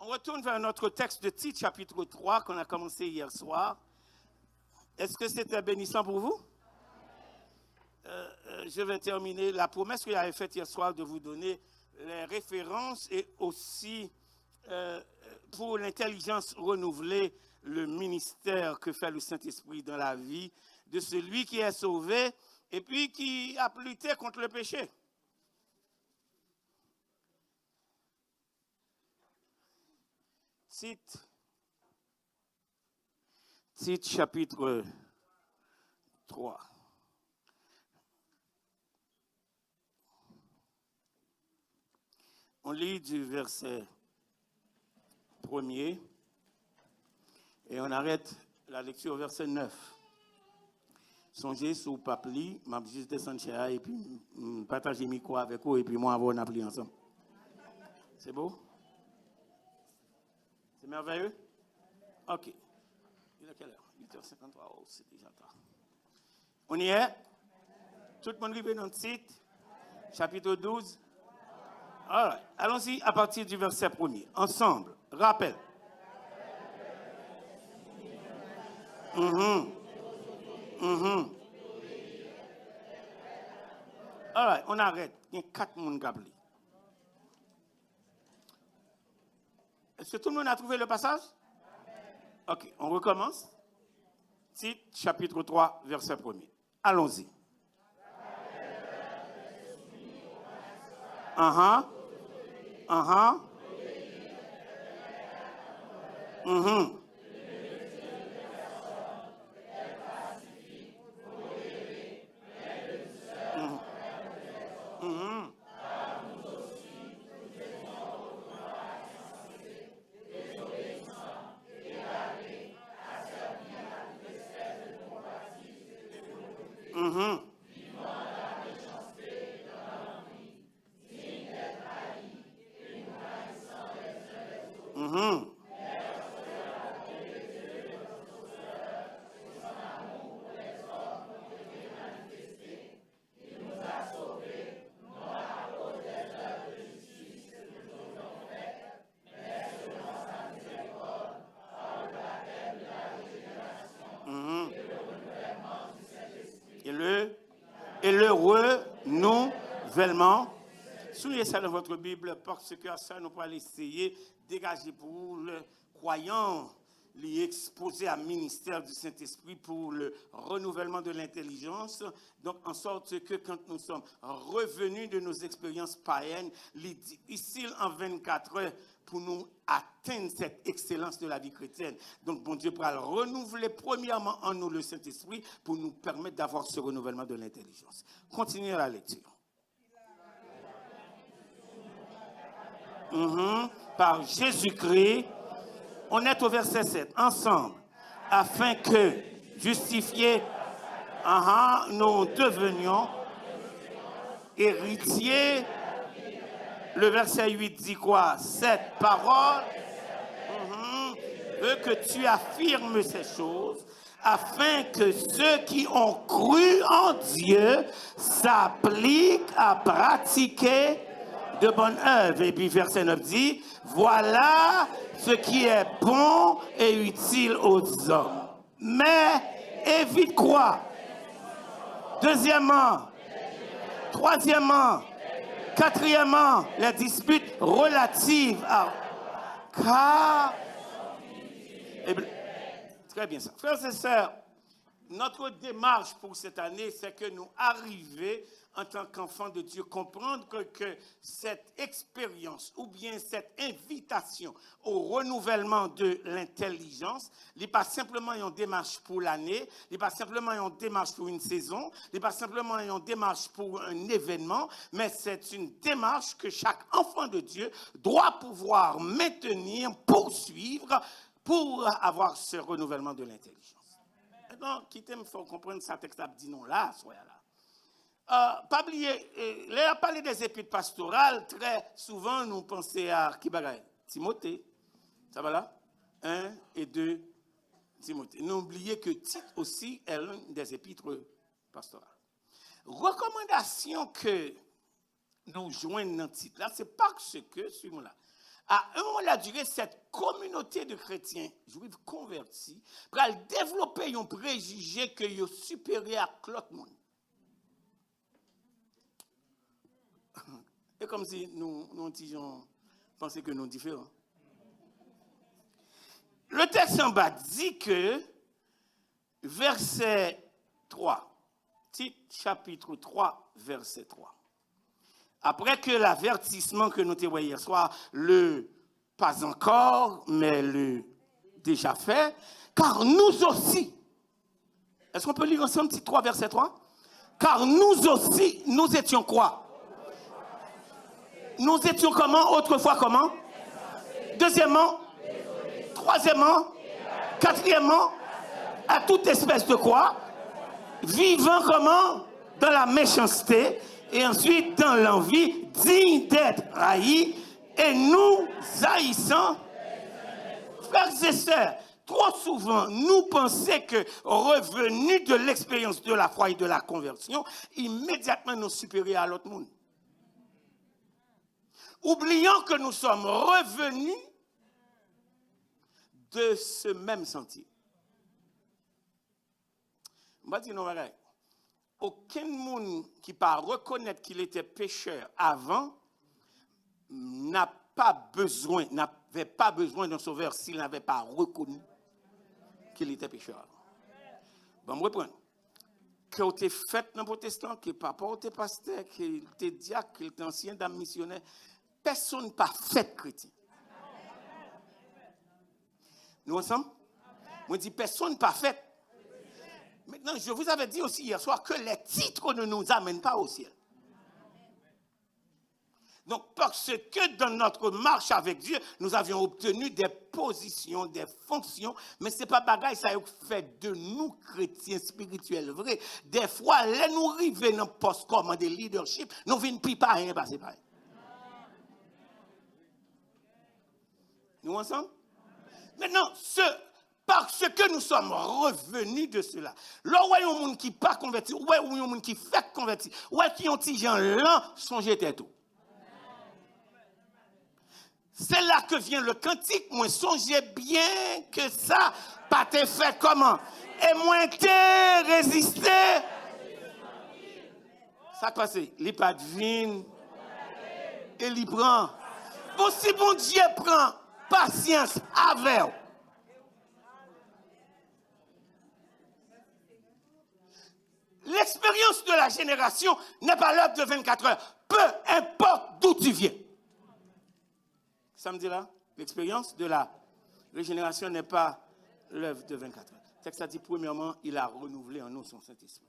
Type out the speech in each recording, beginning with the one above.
On retourne vers notre texte de Tite, chapitre 3, qu'on a commencé hier soir. Est-ce que c'était bénissant pour vous? Je vais terminer la promesse que j'avais faite hier soir de vous donner les références et aussi pour l'intelligence renouvelée, le ministère que fait le Saint-Esprit dans la vie de celui qui est sauvé et puis qui a lutté contre le péché. Tite chapitre 3. On lit du verset 1er et on arrête la lecture au verset 9. Songez sur le papli, je vais juste descendre chez et puis partager mes micro avec vous et puis moi, on appli ensemble. C'est beau? C'est merveilleux? OK. Il est quelle heure? 8h53. Oh, c'est déjà tard. On y est? Tout le monde arrive dans le site? Chapitre 12? Right. Allons-y à partir du verset 1er. Ensemble. Rappel. All right. On arrête. Il y a 4 personnes qui. Est-ce que tout le monde a trouvé le passage? OK, on recommence. Tite, chapitre 3, verset 1er. Allons-y. Et le renouvellement. Soulignez ça dans votre Bible parce que ça, nous pourrons essayer de dégager pour le croyant, l'exposer à ministère du Saint-Esprit pour le renouvellement de l'intelligence. Donc, en sorte que quand nous sommes revenus de nos expériences païennes, ici en 24 heures, pour nous atteindre cette excellence de la vie chrétienne. Donc, bon Dieu pourra renouveler premièrement en nous le Saint-Esprit pour nous permettre d'avoir ce renouvellement de l'intelligence. Continuez la lecture. Par Jésus-Christ, on est au verset 7, ensemble, afin que, justifiés, nous devenions héritiers. Le verset 8 dit quoi? Cette parole veut que tu affirmes ces choses, afin que ceux qui ont cru en Dieu s'appliquent à pratiquer de bonnes œuvres. Et puis verset 9 dit, voilà ce qui est bon et utile aux hommes. Mais évite quoi? Deuxièmement, troisièmement, quatrièmement, les disputes relatives à... Car... Très bien ça. Frères et sœurs, notre démarche pour cette année, c'est que nous arrivions en tant qu'enfants de Dieu, comprendre que cette expérience ou bien cette invitation au renouvellement de l'intelligence n'est pas simplement une démarche pour l'année, n'est pas simplement une démarche pour une saison, n'est pas simplement une démarche pour un événement, mais c'est une démarche que chaque enfant de Dieu doit pouvoir maintenir, poursuivre pour avoir ce renouvellement de l'intelligence. Maintenant, quittez-moi, il faut comprendre ça, texte dit non là, soyez là. Pas oublier, là, parler des épîtres pastorales, très souvent, nous pensons à qui bagaille? Timothée. Ça va là? 1 et 2 Timothée. N'oubliez que Tite aussi est l'un des épîtres pastorales. Recommandation que nous joignons dans Tite là, c'est parce que, suivons là, À un moment de la durée, cette communauté de chrétiens juifs convertis va développer un préjugé que est supérieur à l'autre monde. C'est comme si nous pensions que nous sommes différents. Le texte en bas dit que, verset 3, titre chapitre 3, verset 3. Après que l'avertissement que nous avons hier soir, le pas encore, mais le déjà fait, car nous aussi, est-ce qu'on peut lire ensemble titre 3, verset 3? Car nous aussi, nous étions quoi? Nous étions comment? Autrefois comment? Deuxièmement? Troisièmement? Quatrièmement? À toute espèce de quoi? Vivant comment? Dans la méchanceté. Et ensuite, dans l'envie, digne d'être haï, et nous haïssons. Frères et sœurs, trop souvent, nous pensons que, revenus de l'expérience de la foi et de la conversion, immédiatement nous supérieurs à l'autre monde. Oublions que nous sommes revenus de ce même sentier. Je vais dire non, aucun monde qui pas reconnaître qu'il était pécheur avant n'avait pas besoin d'un sauveur s'il n'avait pas reconnu qu'il était pécheur. Bon, je reprends. Que tu es fait dans le protestant, que papa était pasteur, que tu es diacre, que tu es ancien dame missionnaire, personne n'a pas fait chrétien. Nous ensemble? Moi, je dis personne n'a pas fait. Maintenant, je vous avais dit aussi hier soir que les titres ne nous amènent pas au ciel. Donc, parce que dans notre marche avec Dieu, nous avions obtenu des positions, des fonctions, mais ce n'est pas bagaille, ça fait de nous chrétiens spirituels vrais. Des fois, les nous arrivons dans le poste comme de leadership, nous ne venons plus pas rien passer par. Nous ensemble? Maintenant, parce que nous sommes revenus de cela. Là où il y a un monde qui n'est pas converti, où il y a un monde qui fait converti, où il y a un petit gens là, songez tout. C'est là que vient le cantique. Moi, songez bien que ça, pas te fait comment? Et moi, te résister. Ça passe, il pas de vin, et il prend. Bon, si bon Dieu prend patience avec. L'expérience de la génération n'est pas l'œuvre de 24 heures. Peu importe d'où tu viens. Samedi là, l'expérience de la régénération n'est pas l'œuvre de 24 heures. Le texte a dit, premièrement, il a renouvelé en nous son Saint-Esprit.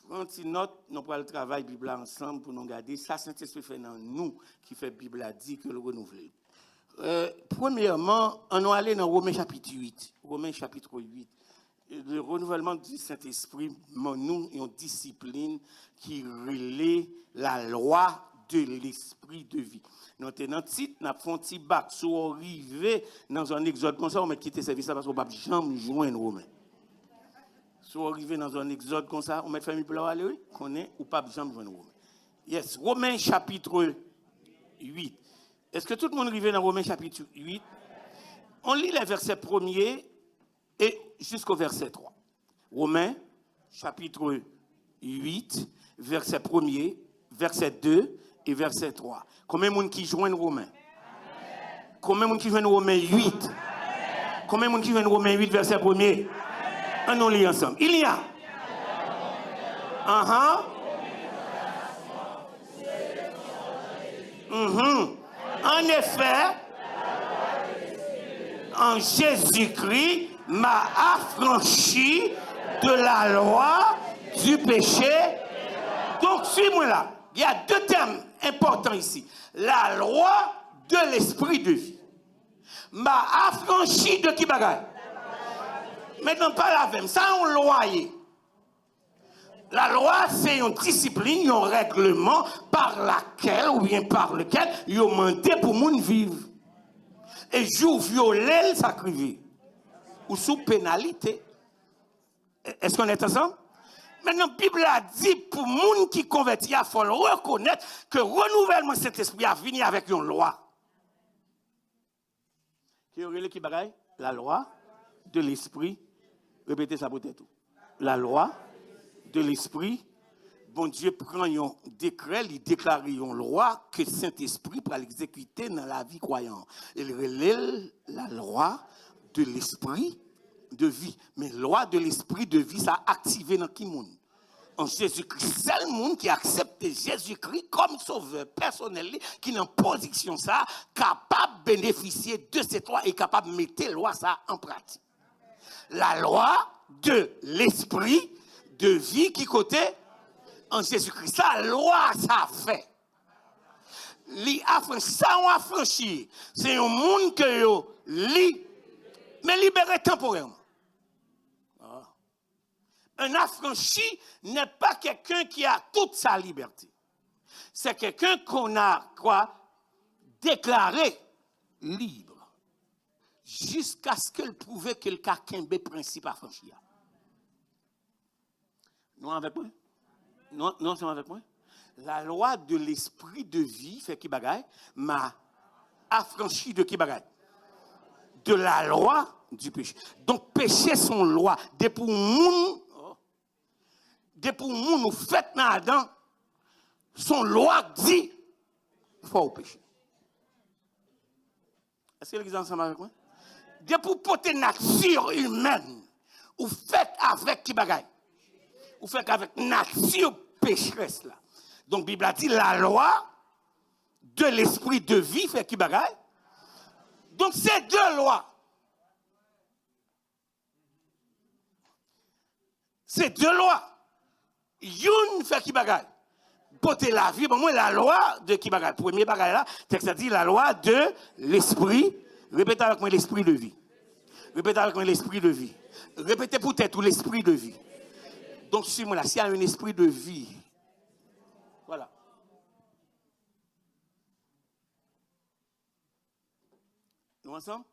Prends une note, nous prenons le travail Bible ensemble pour nous garder. Ça, Saint-Esprit fait dans nous, qui fait Bible a dit que le renouveler. Premièrement, on va aller dans Romains chapitre 8. Romains chapitre 8. Le renouvellement du Saint-Esprit, nous, une discipline qui relaie la loi de l'esprit de vie. Nous avons un titre, nous avons un petit bac, si on arrive dans un exode comme ça, on va quitter ce service parce qu'on ne va jamais joindre Romain. Si on arrive dans un exode comme ça, on va faire pour aller, qu'on est ou pas jamais joindre Romain. Yes, Romains chapitre 8. Est-ce que tout le monde arrive dans Romains chapitre 8? On lit les versets 1er et jusqu'au verset 3. Romains, chapitre 8, verset 1er, verset 2 et verset 3. Combien de monde qui joignent Romains? Combien de monde qui joignent Romains 8? Combien de monde qui joignent Romains 8, verset 1er? On lit ensemble. Il y a. En effet, en Jésus-Christ, m'a affranchi de la loi du péché. Donc, suis-moi là. Il y a deux termes importants ici. La loi de l'esprit de vie. M'a affranchi de qui bagaille? Maintenant, pas la même. Ça, on loyer. La loi, c'est une discipline, un règlement par laquelle, ou bien par lequel, il y a demandé pour moun vivre. Et jour violer, ça crive. Ou sous pénalité. Est-ce qu'on est ensemble? Maintenant, la Bible a dit pour moun qui convertit, il faut reconnaître que le renouvellement de cet esprit a venu avec une loi. Qui aurait qui bagaille? La loi de l'esprit. Répétez ça peut-être tout. La loi de l'esprit. Bon Dieu prend un décret, il déclare une loi que Saint-Esprit pour l'exécuter dans la vie croyante. Il relève la loi de l'esprit de vie. Mais loi de l'esprit de vie, ça a activé dans qui monde? En Jésus-Christ. C'est le monde qui accepte Jésus-Christ comme sauveur personnel, qui est en position ça, capable de bénéficier de cette loi et capable de mettre la loi ça en pratique. La loi de l'esprit de vie qui côté en Jésus-Christ. La loi ça fait. Ça on affranchi. C'est un monde que yo mais libéré temporairement. Un affranchi n'est pas quelqu'un qui a toute sa liberté. C'est quelqu'un qu'on a déclaré libre jusqu'à ce qu'il prouve que le kakembe principe affranchi. Non avec moi? Non, c'est avec moi? La loi de l'esprit de vie fait qui bagaille m'a affranchi de qui bagaille? De la loi du péché. Donc péché son loi. Depuis nous fait dans Adam, son loi dit faut pécher. Est-ce que l'église ensemble avec moi? Depuis porter nature humaine, ou fait avec qui bagaille? Ou fait avec nature pécheresse là. Donc Bible a dit la loi de l'esprit de vie fait qui bagaille? Donc c'est deux lois. C'est deux lois. Une fait qui bagaille. Porter la vie, bon moi la loi de qui bagaille. Premier bagaille là, texte dit la loi de l'esprit. Répétez avec moi l'esprit de vie. Répétez avec moi l'esprit de vie. Répétez peut-être l'esprit de vie. Donc si moi là, s'il y a un esprit de vie, voilà. Nous ensemble?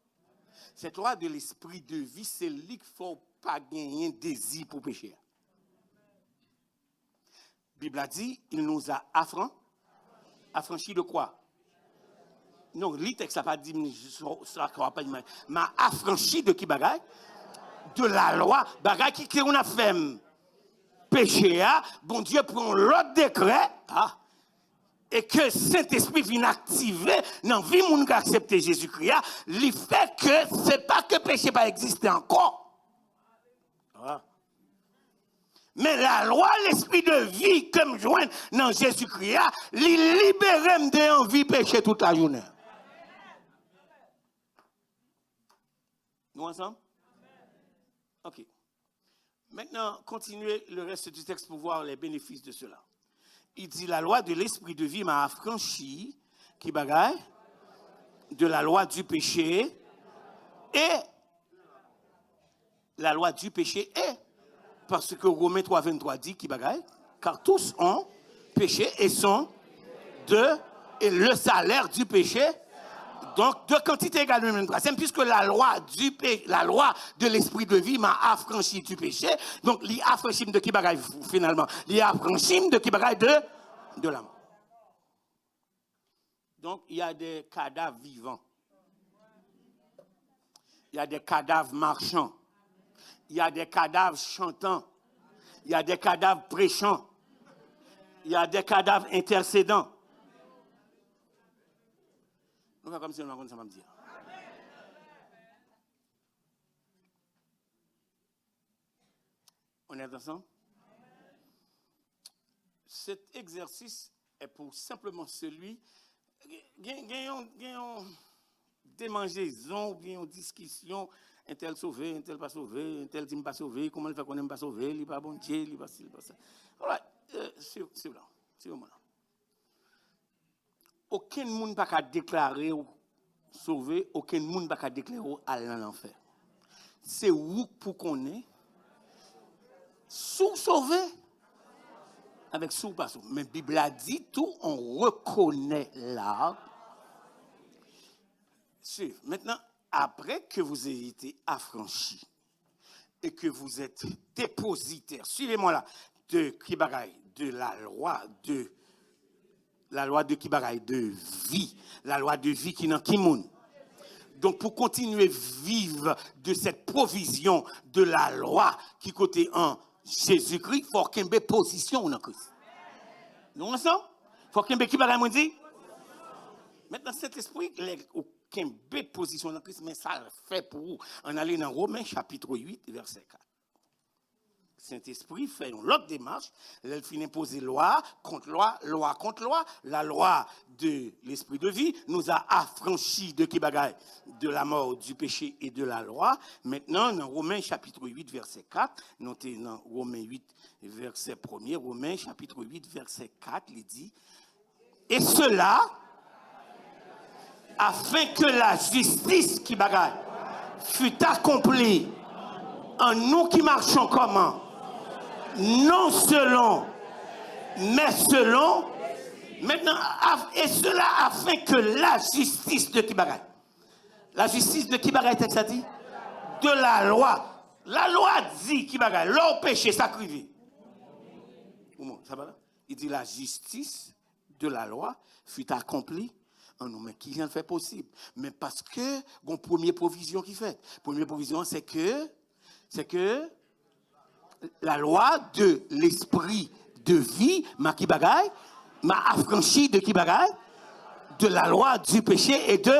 Cette loi de l'esprit de vie, c'est lui qu'il ne faut pas gagner un désir pour pécher. La Bible a dit, il nous a affranchis de quoi? Non, le texte n'a pas dit, ça ne pas dire, mais affranchi de qui bagaille? De la loi, bagaille qui on a fait péché, bon Dieu prend l'autre décret, et que Saint-Esprit vient activer dans la vie qui a accepté Jésus-Christ, il fait que ce n'est pas que le péché n'a pas existé encore. Mais la loi, l'esprit de vie que je joins dans Jésus-Christ, il libère de envie de pécher toute la journée. Nous ensemble? Ok. Maintenant, continuez le reste du texte pour voir les bénéfices de cela. Il dit la loi de l'esprit de vie m'a affranchi, qui bagaille, de la loi du péché et la loi du péché et parce que Romains 3,23 dit qui bagaille, car tous ont péché et sont et le salaire du péché. Donc, de quantité égale même troisième, puisque la loi de l'esprit de vie m'a affranchi du péché. Donc, il affranchi de qui bagaille finalement? Il affranchi de qui bagaille de la mort. Donc, il y a des cadavres vivants. Il y a des cadavres marchants. Il y a des cadavres chantants. Il y a des cadavres prêchants. Il y a des cadavres intercédants. On va comme si on a ça va me dire. On est ensemble? Cet exercice est pour simplement celui gagnons démangeaison, gagnons discussion, un tel sauvé, un tel pas sauvé, un tel dit pas sauvé, comment il fait qu'on n'aime pas sauvé, il n'est pas bon Dieu, il n'est pas ci, il n'est pas ça. Voilà, c'est là, c'est au moment là. Aucun monde n'a pas déclaré sauvé, aucun monde n'a pas déclaré aller dans l'enfer. C'est où pour qu'on est sous sauvé avec sous pas sauvé. Mais la Bible a dit tout, on reconnaît là. Maintenant, après que vous ayez été affranchi et que vous êtes dépositaire, suivez-moi là, de Kibagaï, de la loi de Kibagaï, de vie, la loi de vie qui est dans Kimoun. Donc, pour continuer à vivre de cette provision de la loi qui côté en Jésus-Christ, il faut qu'il y ait une position dans Christ. Nous ensemble? Il faut qu'il y ait qui va dire? Maintenant, cet esprit, il y a une position dans Christ, mais ça fait pour vous. On allait dans Romains chapitre 8, verset 4. Saint-Esprit fait une autre démarche. Elle finit poser loi contre loi, loi contre loi. La loi de l'esprit de vie nous a affranchis de qui bagaille? De la mort, du péché et de la loi. Maintenant, dans Romains chapitre 8, verset 4, notez dans Romains 8, verset 1er, Romains chapitre 8, verset 4, il dit, et cela, afin que la justice qui bagaille fût accomplie en nous qui marchons comment? Non selon, mais selon. Maintenant, et cela afin que la justice de qui bagaille? La justice de qui bagaille, texte a dit? De la loi. La loi dit qui bagaille? L'or péché sacrifié. Ça va là? Il dit la justice de la loi fut accomplie en nous. Mais qui vient de faire possible? Mais parce que, bon, première provision qui fait. Première provision, c'est que la loi de l'esprit de vie m'a qui bagaille, m'a affranchi de qui bagaille, de la loi du péché et de,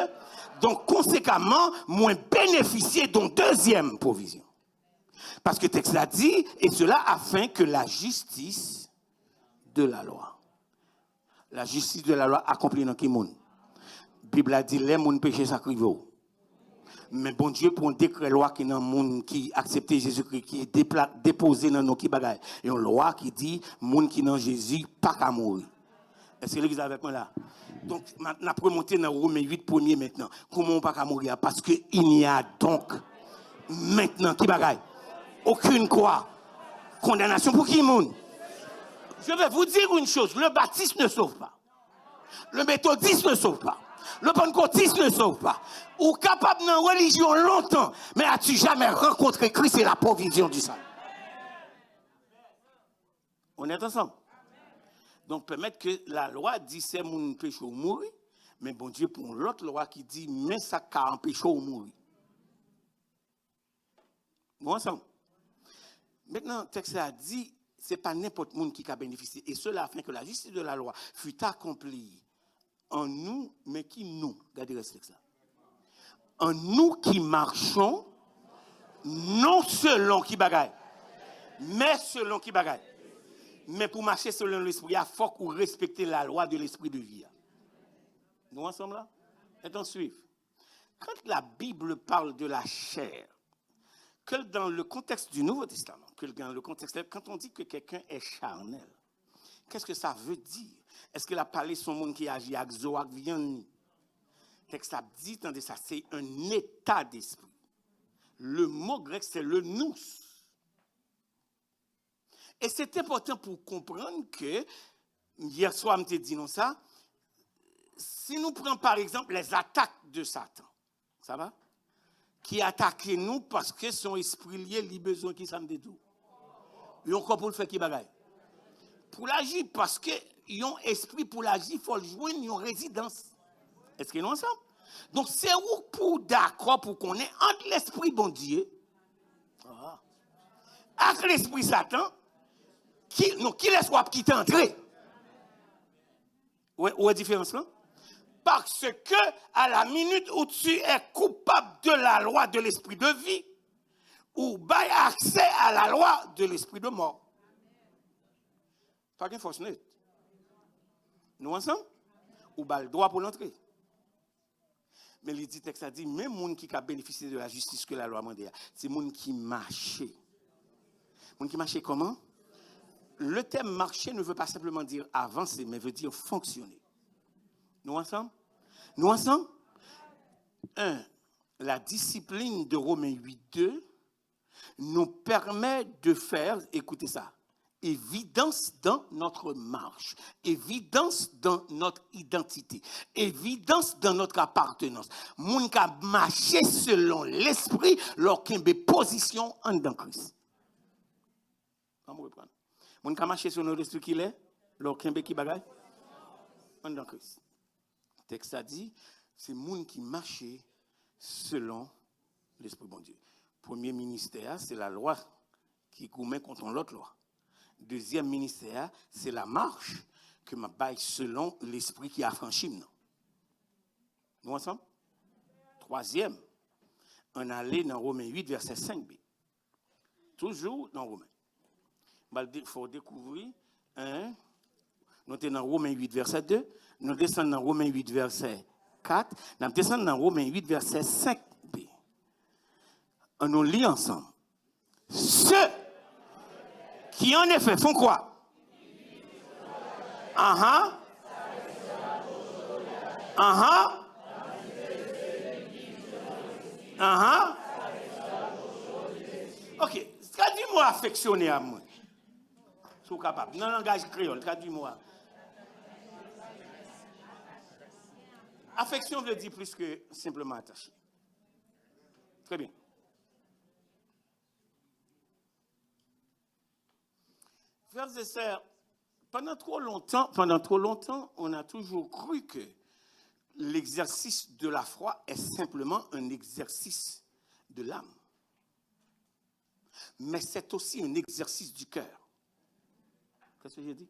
donc conséquemment, moins bénéficier d'une deuxième provision. Parce que le texte a dit, et cela afin que la justice de la loi. La justice de la loi accomplie dans qui monde? La Bible a dit, les gens péché sacrifié. Mais bon Dieu, pour un décret loi qui dans le monde qui accepte Jésus-Christ, qui est déposé dans nos qui bagaille. Et une loi qui dit, monde qui dans Jésus, pas qu'à mourir. Est-ce que l'église est avec moi là? Donc, maintenant, pour monter dans Romains 8 premier maintenant. Comment on pas qu'à mourir? Parce qu'il n'y a donc, maintenant, qui bagaille? Aucune quoi? Condamnation pour qui monde? Je vais vous dire une chose, le baptiste ne sauve pas. Le méthodiste ne sauve pas. Le pentecôtiste ne sauve pas. Ou capable dans la religion longtemps, mais as-tu jamais rencontré Christ et la provision du salut? On est ensemble. Donc, permettre que la loi dit c'est mon péché ou mourir, mais bon Dieu, pour l'autre loi qui dit mais ça qu'a empêché ou mourir. Nous ensemble. Maintenant, le texte a dit, ce n'est pas n'importe monde qui a bénéficié. Et cela afin que la justice de la loi fût accomplie en nous, mais qui nous? Regardez le texte là. En nous qui marchons, non selon qui bagaille, mais selon qui bagaille. Mais pour marcher selon l'esprit, il faut qu'on respecte la loi de l'esprit de vie. Nous ensemble là? Maintenant, suivre. Quand la Bible parle de la chair, que dans le contexte du Nouveau Testament, que dans le contexte, quand on dit que quelqu'un est charnel, qu'est-ce que ça veut dire? Est-ce qu'il a parlé son monde qui agit avec Zoak viande? Texte a dit, attendez ça, c'est un état d'esprit. Le mot grec, c'est le nous. Et c'est important pour comprendre que, hier soir, je me dit non ça, si nous prenons par exemple les attaques de Satan, ça va? Qui attaque nous parce que son esprit lié, il a besoin qu'il s'en détourne. Et encore pour le faire qui bagaille? Pour l'agir, parce que yon esprit pour l'agir, il faut le jouer une résidence. Est-ce que nous ensemble? Donc c'est où pour d'accord pour qu'on ait entre l'esprit bon Dieu, avec l'esprit Satan, qui laisse soit qui t'entrer. Où est la différence là? Parce que à la minute où tu es coupable de la loi de l'esprit de vie, ou bail accès à la loi de l'esprit de mort. Pas qu'une force net. Nous ensemble? Ou bail le droit pour l'entrée. Mais le dit texte a dit, même les gens qui a bénéficié de la justice que la loi m'a dit, c'est les gens qui marchent. Les gens qui marchent comment? Le terme marcher ne veut pas simplement dire avancer, mais veut dire fonctionner. Nous ensemble? Nous ensemble? 1. La discipline de Romains 8.2 nous permet de faire, écoutez ça, évidence dans notre marche, évidence dans notre identité, évidence dans notre appartenance. Moun ka marcher selon l'esprit, lorsqu'il y a une position en dans Christ. Comment reprendre? Moun ka marcher selon l'esprit qu'il est, lorsqu'il y a qui bagaille en dans Christ. Le texte a dit, c'est moun qui marche selon l'Esprit de Dieu. Premier ministère, c'est la loi qui gourmet contre l'autre loi. Deuxième ministère, c'est la marche que m'a baille selon l'Esprit qui a franchi. Nous ensemble? Troisième, on allait dans Romains 8, verset 5b. Toujours dans Romains. Il faut découvrir, nous sommes dans Romains 8, verset 2, nous descendons dans Romains 8, verset 4, nous descendons dans Romains 8, verset 5b. On nous lit ensemble. Ceux qui en effet font quoi? Ok, traduis-moi affectionné à moi. Si vous êtes capable. Dans le langage créole, traduis-moi. Affection veut dire plus que simplement attaché. Très bien. Frères et sœurs, pendant trop longtemps, on a toujours cru que l'exercice de la foi est simplement un exercice de l'âme. Mais c'est aussi un exercice du cœur. Qu'est-ce que j'ai dit?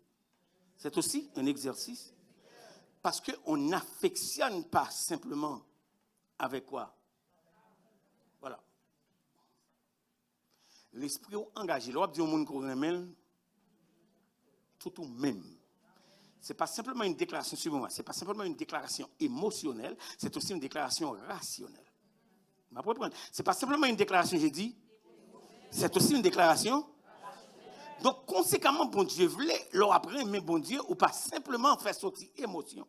C'est aussi un exercice. Parce qu'on n'affectionne pas simplement avec quoi? Voilà. L'esprit engagé. L'Europe dit au monde qu'on remet tout même. Ce n'est pas simplement une déclaration, suivez-moi, ce n'est pas simplement une déclaration émotionnelle, c'est aussi une déclaration rationnelle. Ce n'est pas simplement une déclaration, j'ai dit, c'est aussi une déclaration. Donc, conséquemment, bon Dieu voulait, leur après, mais bon Dieu, ou pas simplement faire sortir émotion.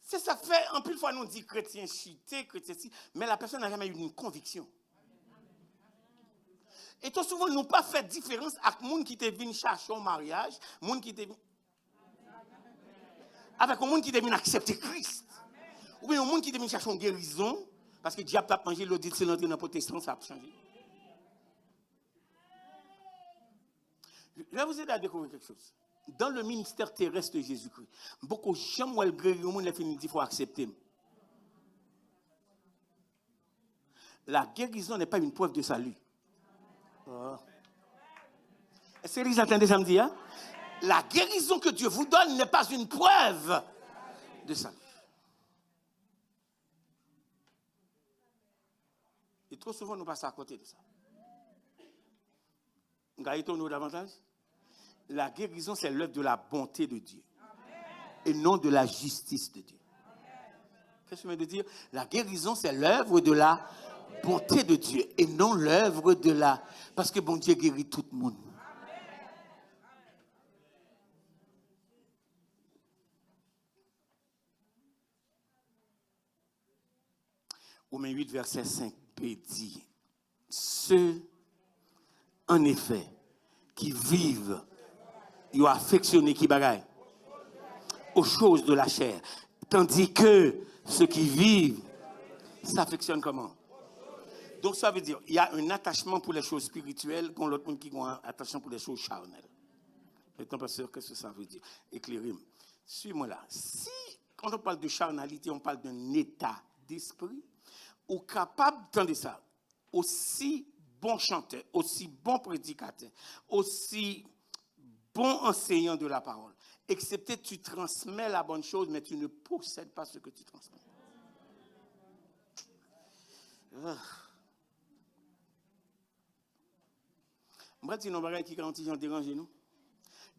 C'est ça fait, en plus de fois, nous dit chrétien chité, chrétien si, mais la personne n'a jamais eu une conviction. Et tout souvent, nous pas fait différence avec les gens qui te viennent chercher un mariage, avec les gens qui te viennent accepter Christ. Ou bien les gens qui te viennent chercher une guérison, parce que le diable a mangé l'audit, c'est l'entrée dans le protestant, ça a changé. Je vais vous aider à découvrir quelque chose. Dans le ministère terrestre de Jésus-Christ, beaucoup de gens qui ont guéri, il faut accepter. La guérison n'est pas une preuve de salut. Oh. Est-ce que vous entendez ça me dire? La guérison que Dieu vous donne n'est pas une preuve de salut. Et trop souvent, nous passons à côté de ça. Gaëtons-nous davantage? La guérison, c'est l'œuvre de la bonté de Dieu. Et non de la justice de Dieu. Qu'est-ce que je veux dire? La guérison, c'est l'œuvre de la bonté de Dieu. Et non l'œuvre de la... Parce que bon Dieu guérit tout le monde. Romains 8, verset 5b dit, ceux, en effet, qui vivent, ils ont affectionné qui bagaille aux choses de la chair. Tandis que ceux qui vivent s'affectionnent comment? Donc ça veut dire, il y a un attachement pour les choses spirituelles, qu'on l'autre monde qui a un attachement pour les choses charnelles. Maintenant, pasteur, qu'est-ce que ça veut dire? Éclairez-moi. Suis-moi là. Si, quand on parle de charnalité, on parle d'un état d'esprit, ou capable d'entendre ça, aussi bon chanteur, aussi bon prédicateur, aussi bon enseignant de la parole, excepté tu transmets la bonne chose, mais tu ne possèdes pas ce que tu transmets. Je vais dire nos bagages qui garantit ont dérangé nous.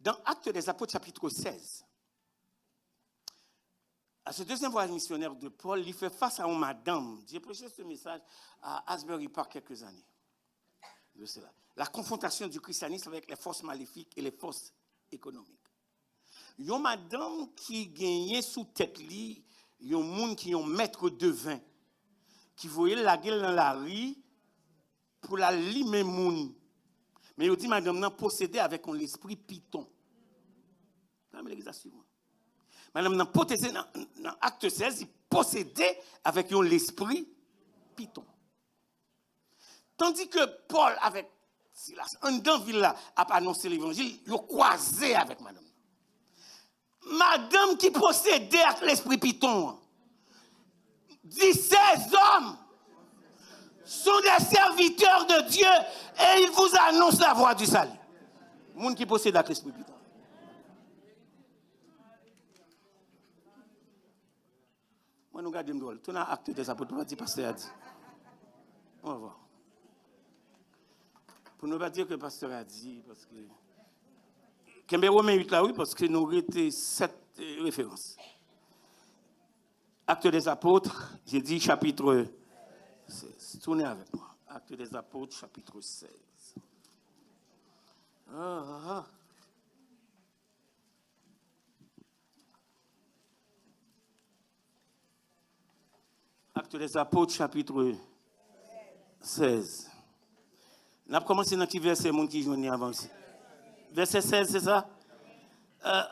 Dans Actes des Apôtres, chapitre 16, à ce deuxième voyage missionnaire de Paul, il fait face à une madame. J'ai prêché ce message à Asbury Park quelques années de cela. La confrontation du christianisme avec les forces maléfiques et les forces économiques. Il y a une madame qui gagnait sous tête li, il y a un monde qui ont maître de vin, qui voyait la gueule dans la rue pour la limer moun. Mais il dit madame nan possédé avec l'esprit python. Madame nan possédé dans acte 16, il possédait avec l'esprit python. Tandis que Paul avec Silas, en dans ville là, a annoncé l'évangile, il a croisé avec madame. madame qui possédait avec l'esprit Python. Dit ces hommes sont des serviteurs de Dieu et ils vous annoncent la voie du salut. Monde qui possède avec l'esprit Python. Moi, nous regardons drôle. Tout dans l'acte des apôtres, on va dire pasteur a dit. On va voir. Pour ne pas dire que le pasteur a dit, parce que. Kembe Romain 8 là, oui, parce que nous avons 7 références. Acte des apôtres, j'ai dit chapitre 16. Tournez avec moi. Acte des apôtres, chapitre 16. Acte des apôtres, chapitre 16. On a commencé dans qui verset, mon qui journée avant aussi. Verset 16, c'est ça?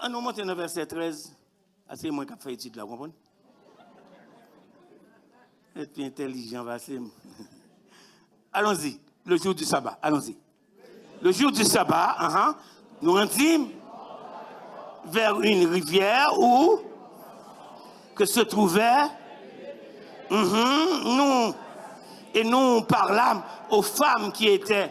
On nous monte dans verset 13. C'est moi qui ai fait étude là, vous comprenez? Et puis intelligent, allons-y, le jour du sabbat, allons-y. Le jour du sabbat, nous rentrons vers une rivière où que se trouvait, nous parlâmes aux femmes qui étaient,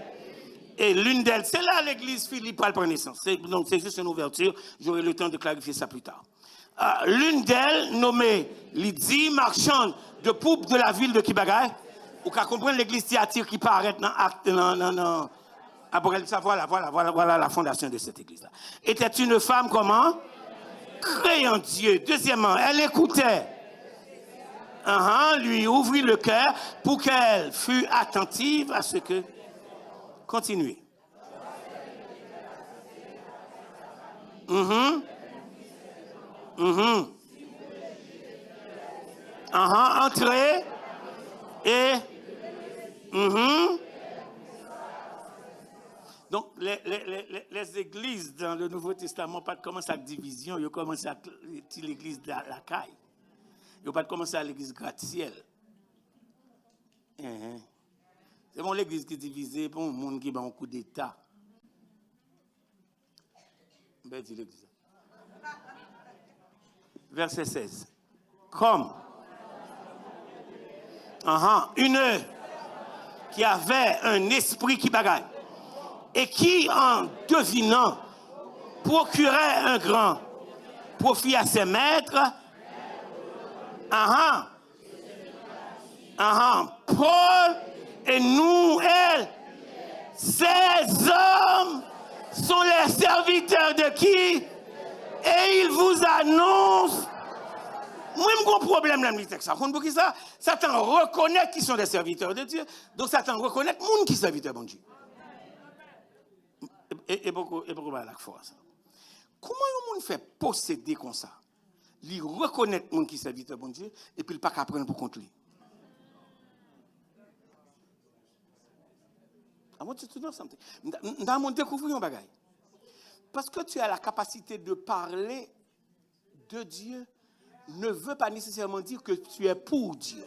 et l'une d'elles, c'est là l'église Philippe prend naissance. Donc c'est juste une ouverture, j'aurai le temps de clarifier ça plus tard. L'une d'elles, nommée Lydie, marchande de poupe de la ville de Kibagaï, ou qu'à comprendre l'église Thyatire qui paraît dans l'acte, voilà la fondation de cette église-là. Était une femme comment? Créant Dieu. Deuxièmement, elle écoutait. Lui ouvrit le cœur pour qu'elle fût attentive à ce que... Continuez. Entrez et... Donc, les églises dans le Nouveau Testament pas commencé à division, ils ont commencé à l'église de la caille. Ils n'ont pas commencé à l'église gratte-ciel. C'est bon l'église qui est divisée pour un monde qui a un coup d'État. Ben, dis l'église. Verset 16. Comme une qui avait un esprit qui bagaille et qui, en devinant, procurait un grand profit à ses maîtres. Paul et nous, elle, ces hommes sont les serviteurs de qui? Et ils vous annoncent. Moi, j'ai un problème dans le texte. Ça, Satan reconnaît qu'ils sont des serviteurs de Dieu. Donc, Satan reconnaît les gens qui sont serviteurs de Dieu. Et pourquoi la force? Comment un monde fait posséder comme ça? Il reconnaît les gens qui sont serviteurs de Dieu et puis il ne peut pas apprendre pour contre lui. I want you to know something. Dans mon découvrir un bagage. Parce que tu as la capacité de parler de Dieu, ne veut pas nécessairement dire que tu es pour Dieu.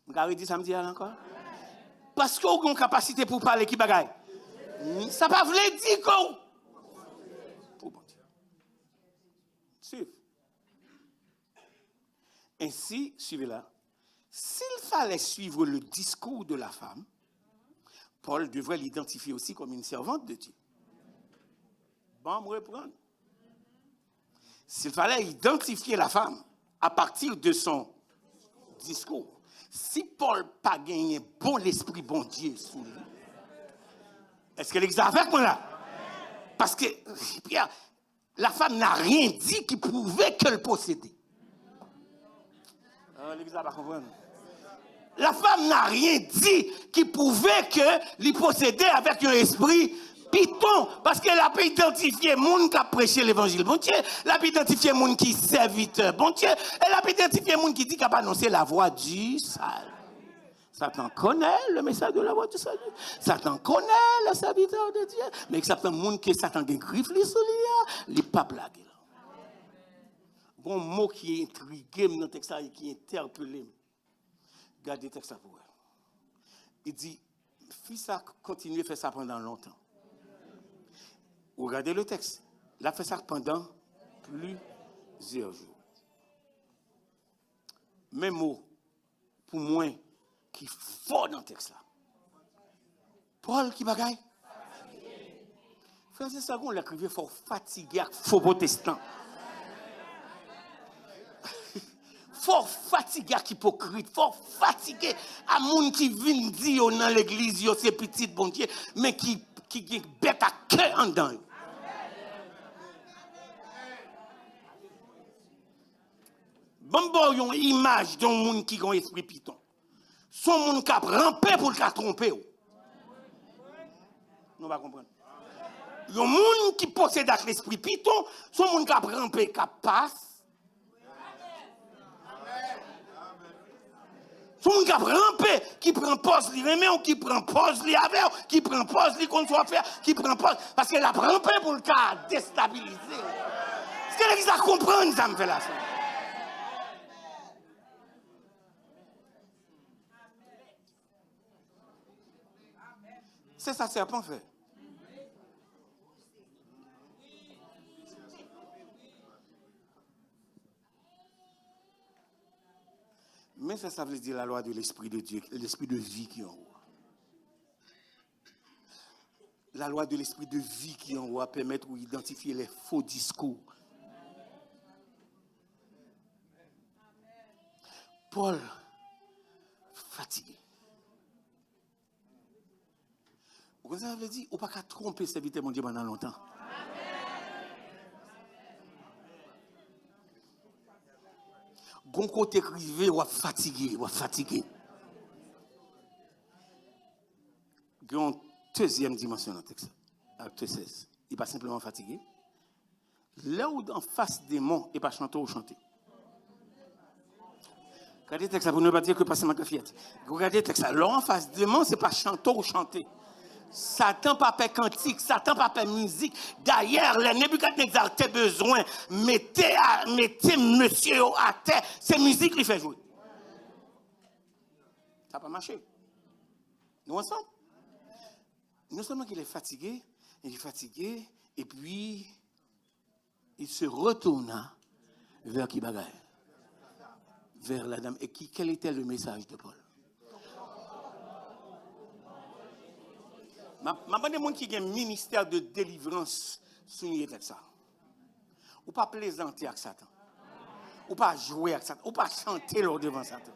Vous avez dit samedi encore? Parce que vous avez une capacité pour parler qui bagaille. Ça ne veut pas dire que pour bon Dieu. Suivez. Ainsi, suivez-la. S'il fallait suivre le discours de la femme, Paul devrait l'identifier aussi comme une servante de Dieu. Bon, me reprendre. S'il fallait identifier la femme à partir de son discours, si Paul n'a pas gagné bon l'esprit, bon Dieu sous lui, est-ce qu'elle est avec moi là? Parce que la femme n'a rien dit qui prouvait qu'elle possédait. La femme n'a rien dit qui prouvait qu'elle possédait avec un esprit Python, parce qu'elle a pas identifié les gens qui a prêché l'évangile, bon Dieu. Elle a pas identifié les gens qui sont serviteurs, bon Dieu. Elle a pas identifié les gens qui disent qu'elle a annoncé la voie du salut. Satan connaît le message de la voie du salut. Satan connaît le serviteur de Dieu. Mais Satan, les gens qui Satan a griffé sur lui, il n'est pas blagué. Bon mot qui est intrigué dans le texte et qui est interpellé. Regardez le texte pour vous. Il dit, fils a continué à faire ça pendant longtemps. Regardez le texte. Il a fait ça pendant plusieurs jours. Même mot, pour moi, qui fort dans le texte là. Paul qui bagaille. Frère, c'est ça qu'on l'écrivait fort fatigué, faux protestant. Fort fatigué, hypocrite, fort fatigué à moun qui vient dire dans l'église, yo c'est petit bon Dieu, mais qui bête à cœur en dedans. Bon, bon, une image d'un monde qui a un esprit piton. Son monde qui a rampé pour le tromper. Nous va comprendre. Il y a un monde qui possède l'esprit piton, son monde qui a rampé, qui passe. Son monde qui a rampé, qui prend pause, li remet, ou qui prend pause, li avec, qui prend pause, li qu'on soit faire, qui prend pause, parce qu'elle a rampé pour le cas déstabiliser. Est-ce que l'église a compris ça me fait là? C'est ça, serpent fait. Mais ça veut dire la loi de l'esprit de Dieu, l'esprit de vie qui est en haut. La loi de l'esprit de vie qui est en haut permet d'identifier les faux discours. Paul, fatigué. Vous avez dit, on ne peut pas tromper serviteur mon Dieu pendant longtemps. Gon côté écrivé ou fatigué, ou fatigué. Il y a une deuxième dimension dans le texte. Acte 16. Il n'est pas simplement fatigué. Là où en face des mots, il n'est pas chanter ou chanter. Regardez le texte, pour ne pas dire que pas seulement que fiat. Regardez le texte, là en face des mots, ce n'est pas chanter ou chanter. Satan pas fait cantique, Satan pas fait musique. D'ailleurs, les Nebuchadnezzar a besoin, mettez monsieur à terre, c'est musique qui fait jouer. Ça n'a pas marché. Nous ensemble. Non seulement qu'il est fatigué, et puis il se retourna vers qui bagaille? Vers la dame. Et quel était le message de Paul? Je suis des gens qui ont un ministère de délivrance souligné avec ça. Ou pas plaisanter avec Satan. Ou pas jouer avec Satan. Ou pas chanter lors devant Satan.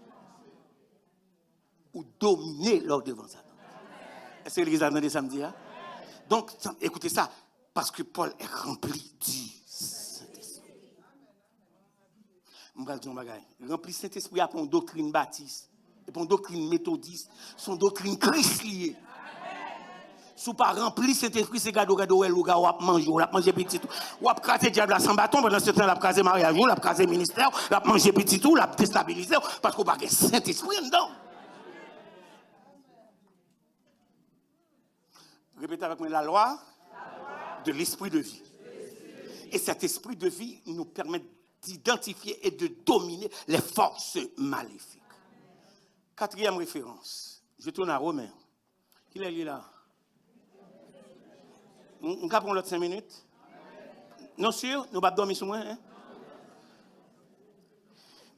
Ou dominer lors devant Satan. Est-ce que l'église a entendu samedi? Hein? Donc, écoutez ça. Parce que Paul est rempli du Saint-Esprit. Je vais dire un bagage. Rempli du Saint-Esprit pour une doctrine baptiste. Et pour une doctrine méthodiste. Son doctrine chrisliée. Si vous pas rempli cet esprit, c'est gado, ou a mangé petit tout. Ou a crasé diable à 100 bâtons, pendant ce temps, il a crasé mariage, il a crasé ministère, il a mangé petit tout, il a déstabilisé, parce qu'on n'a pas de Saint-Esprit dedans. Répétez avec moi la loi de l'esprit de vie. Et cet esprit de vie nous permet d'identifier et de dominer les forces maléfiques. Quatrième référence. Je tourne à Romain. Qui est là? On va prendre l'autre 5 minutes. Non, sûr, nous ne pas dormir sur moi. Hein?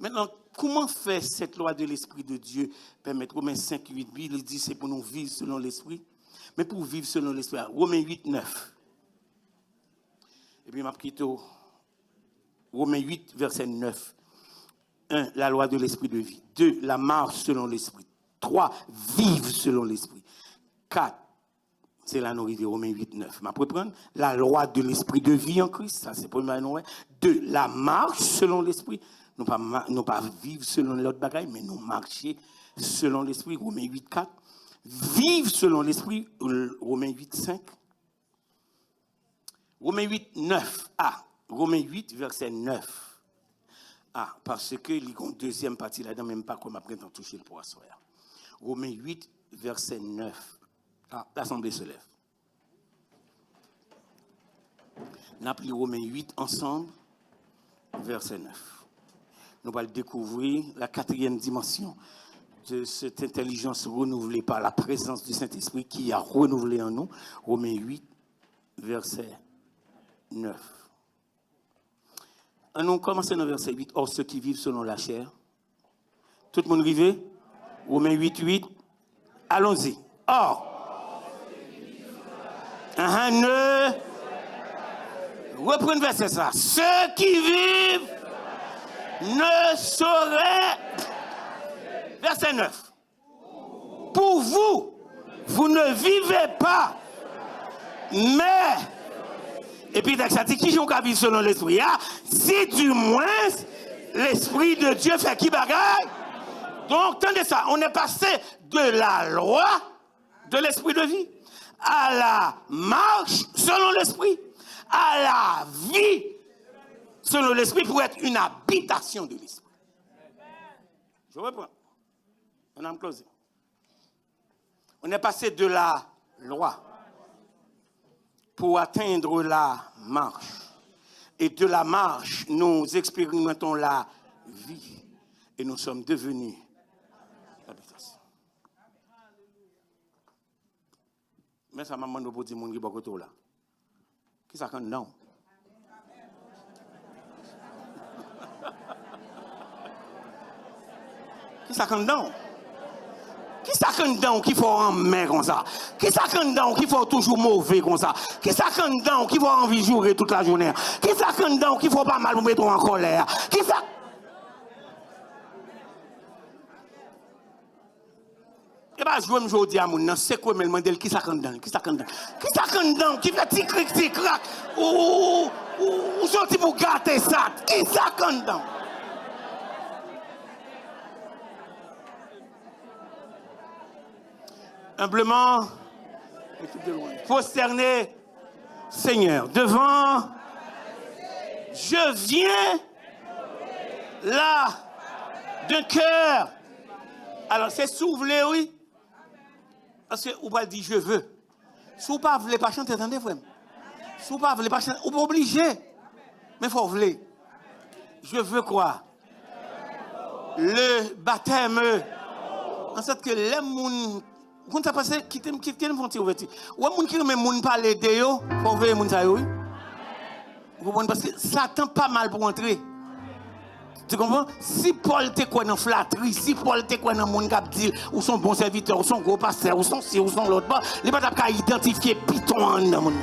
Maintenant, comment faire cette loi de l'Esprit de Dieu permettre Romains 5, 8, il dit c'est pour nous vivre selon l'Esprit. Mais pour vivre selon l'Esprit, Romains 8, 9. Et puis, je vais quitter Romains 8, verset 9. 1, la loi de l'Esprit de vie. 2, la marche selon l'Esprit. 3, vivre selon l'Esprit. 4, c'est la nourriture, Romains 8, 9. Je vais prendre la loi de l'Esprit de vie en Christ. Ça, c'est pour moi. 2, la marche selon l'Esprit. Nous ne pas vivre selon l'autre bagaille, mais nous marcher selon l'Esprit. Romains 8, 4. Vivre selon l'Esprit. Romains 8, 5. Romains 8, 9. Ah, Romains 8, verset 9. Ah, parce que il y a une deuxième partie là-dedans, même pas comme après d'en toucher le poisson. Romains 8, verset 9. Ah, l'Assemblée se lève. Nous appelons Romains 8 ensemble, verset 9. Nous allons découvrir la quatrième dimension de cette intelligence renouvelée par la présence du Saint-Esprit qui a renouvelé en nous. Romains 8, verset 9. On commence dans le verset 8. Or, ceux qui vivent selon la chair. Tout le monde rive? Romains 8, 8. Allons-y. Or, reprenez le verset ça. Ceux qui vivent ne sauraient. Verset 9. Pour vous, vous ne vivez pas, mais. Et puis, ça dit qui j'en vivre selon l'esprit. Si du moins, l'esprit de Dieu fait qui bagaille. Donc, tenez ça, on est passé de la loi de l'esprit de vie à la marche selon l'esprit, à la vie selon l'esprit pour être une habitation de l'esprit. Je reprends. On a closé. On est passé de la loi pour atteindre la marche. Et de la marche, nous expérimentons la vie. Et nous sommes devenus l'habitation. Mais ça m'a demandé pour dire mon qui est là. Qui ça quand non? Qui ça quand non? Qui ça quand dedans qui faut en mer comme ça? Qui ça quand dedans qui faut toujours mauvais comme ça? Qui ça quand dedans qui faut envie jouer toute la journée? Qui ça quand dedans qui faut pas mal vous mettre en colère? Qui ça? Et bien, je vais me dire à mon c'est quoi me demander qui ça quand dedans? Qui ça quand dedans? Qui ça quand dedans qui fait tic crac ou sorti pour gâter ça? Qui ça quand dedans? Humblement, prosterné, Seigneur, devant, je viens là, de cœur. Alors, c'est souffler, oui. Parce que vous va dire je veux. Si vous ne voulez pas chanter, attendez, frère. Si vous ne voulez pas chanter, vous n'êtes pas obligé. Mais il faut vouloir. Je veux quoi? Le baptême. En fait, que les gens. Quand ça passe, qui t'aime font ouverture. Ou un monde qui même monde parler de yo, faut veiller monde ça oui. Vous comprenez parce que Satan pas mal pour entrer. Tu comprends? Si Paul te quoi dans flatterie, si Paul te quoi dans monde qui dit ou son bon serviteur, ou son gros pasteur, ou son ci ou son l'autre, il pas capable identifier piton dans monde.